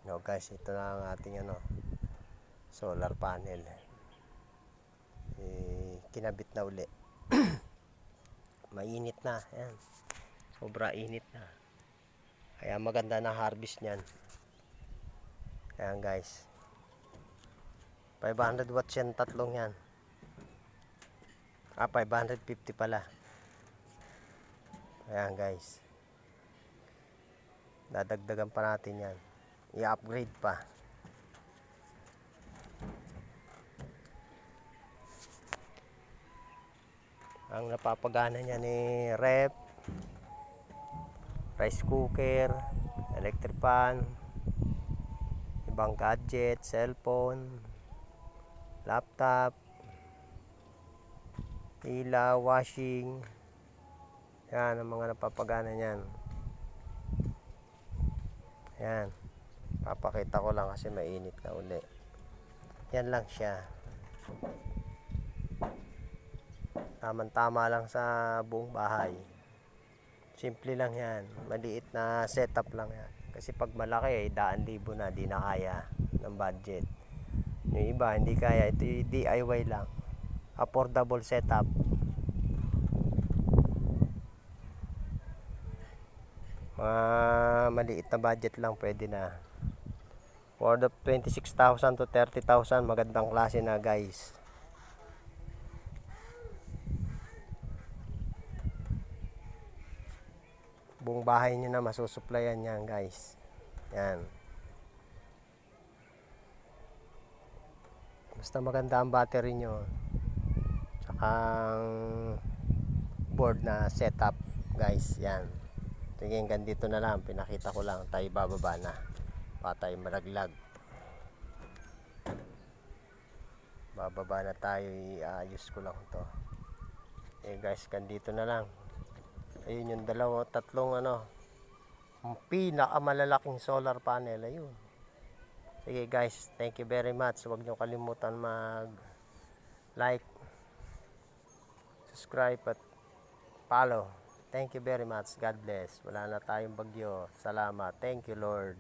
No guys, ito na ang ating solar panel. Kinabit na uli. Mainit na. Ayan. Sobra init na. Kaya maganda na harvest niyan. Ayan guys. 500 watts yan, tatlong yan. 550 pala. Ayan guys. Dadagdagan pa natin yan. I-upgrade pa. Ang napapagana niya ni ref, rice cooker, electric fan, ibang gadget, cellphone, laptop, ilaw, washing. Yan ang mga napapagana niyan. Yan. Papakita ko lang kasi mainit na uli. Yan lang siya. Tama lang sa buong bahay. Simple lang yan. Maliit na setup lang yan. Kasi pag malaki daan libo na, di na kaya ng budget. Yung iba hindi kaya. Ito yung DIY lang. Affordable setup. Mga maliit na budget lang pwede na. For the 26,000 to 30,000, magandang klase na guys. Buong bahay nyo na masusuplayan yan guys. Yan. Basta maganda ang battery nyo. Tsaka board na setup guys. Yan. Sige, hanggang dito na lang. Pinakita ko lang. Tayo bababa na. Patay malaglag. Bababa na tayo. Iayos ko lang to. Guys, hanggang dito na lang. Ayun yung tatlong ang pinakamalalaking solar panel. Ayun. Sige guys, thank you very much. Huwag nyo kalimutan mag like, subscribe at follow. Thank you very much. God bless. Wala na tayong bagyo. Salamat. Thank you Lord.